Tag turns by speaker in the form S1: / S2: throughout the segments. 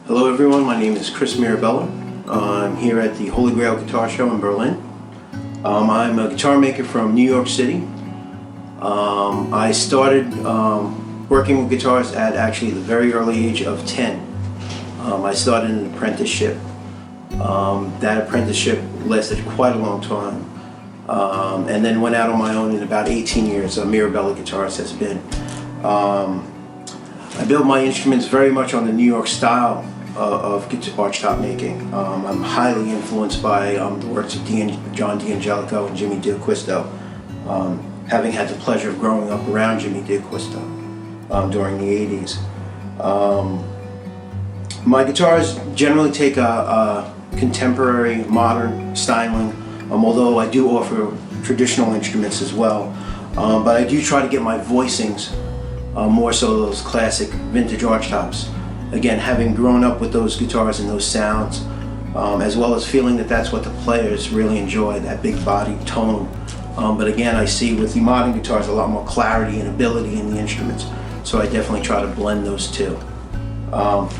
S1: Hello everyone, my name is Chris Mirabella. I'm here at the Holy Grail Guitar Show in Berlin. I'm a guitar maker from New York City. I started working with guitars at actually the very early age of 10. I started an apprenticeship. That apprenticeship lasted quite a long time. And then went out on my own in about 18 years. Mirabella Guitars has been. I build my instruments very much on the New York style of archtop making. I'm highly influenced by the works of John D'Angelico and Jimmy D'Acquisto, having had the pleasure of growing up around Jimmy D'Acquisto during the 80s. My guitars generally take a contemporary, modern styling, although I do offer traditional instruments as well. But I do try to get my voicings more so those classic vintage archtops. Again, having grown up with those guitars and those sounds, as well as feeling that that's what the players really enjoy, that big body tone. But again, I see with the modern guitars a lot more clarity and ability in the instruments. So I definitely try to blend those two.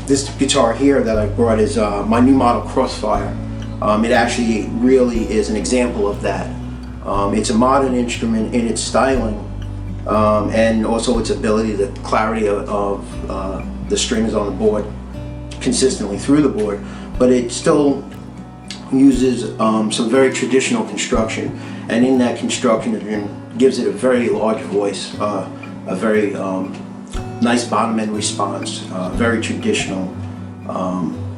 S1: This guitar here that I brought is my new model Crossfire. It actually really is an example of that. It's a modern instrument in its styling, and also its ability, the clarity of the strings on the board consistently through the board, but it still uses some very traditional construction, and in that construction it gives it a very large voice, a very nice bottom end response, very traditional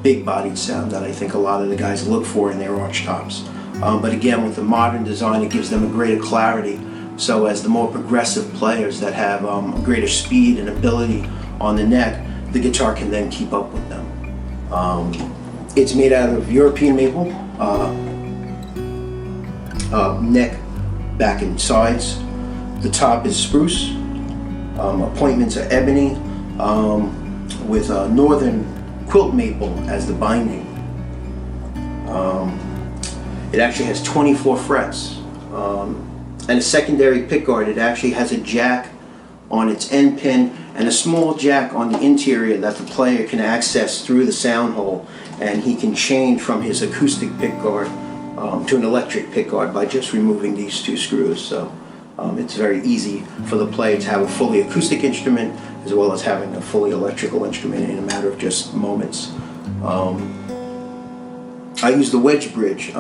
S1: big bodied sound that I think a lot of the guys look for in their archtops. But again, with the modern design, it gives them a greater clarity, so as the more progressive players that have greater speed and ability on the neck, the guitar can then keep up with them. It's made out of European maple, neck, back and sides. The top is spruce. Appointments are ebony, with northern quilt maple as the binding. It actually has 24 frets. And a secondary pickguard. It actually has a jack on its end pin and a small jack on the interior that the player can access through the sound hole, and he can change from his acoustic pickguard to an electric pickguard by just removing these two screws. So it's very easy for the player to have a fully acoustic instrument as well as having a fully electrical instrument in a matter of just moments. I use the wedge bridge.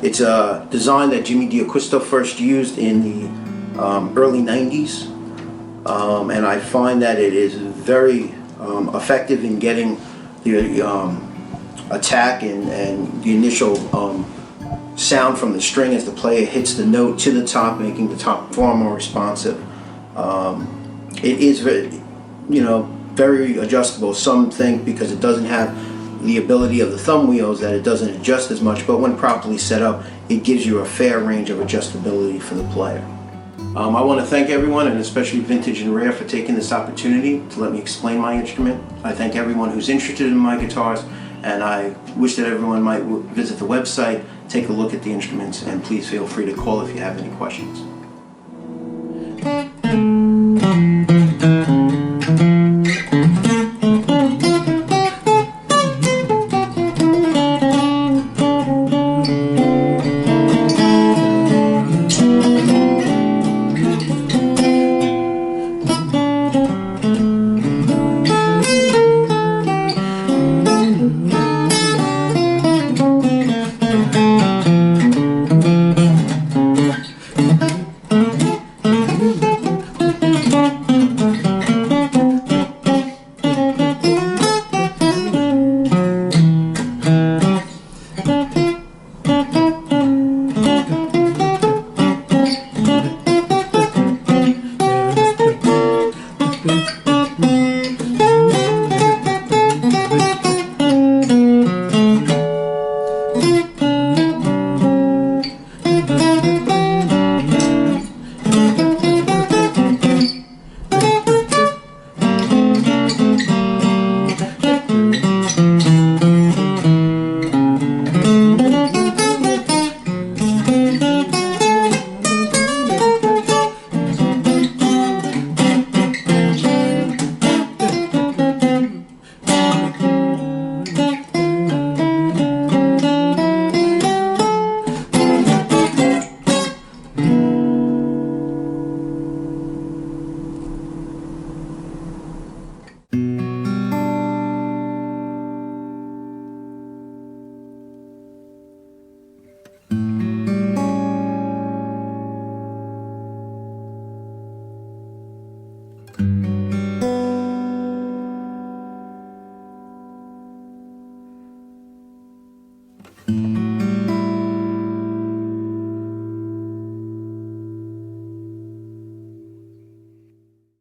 S1: It's a design that Jimmy D'Acquisto first used in the early 90s. And I find that it is very effective in getting the attack and the initial sound from the string as the player hits the note to the top, making the top far more responsive. It is very, very adjustable. Some think because it doesn't have the ability of the thumb wheels that it doesn't adjust as much, but when properly set up, it gives you a fair range of adjustability for the player. I want to thank everyone, and especially Vintage and Rare, for taking this opportunity to let me explain my instrument. I thank everyone who's interested in my guitars, and I wish that everyone might visit the website, take a look at the instruments, and please feel free to call if you have any questions.
S2: Boop.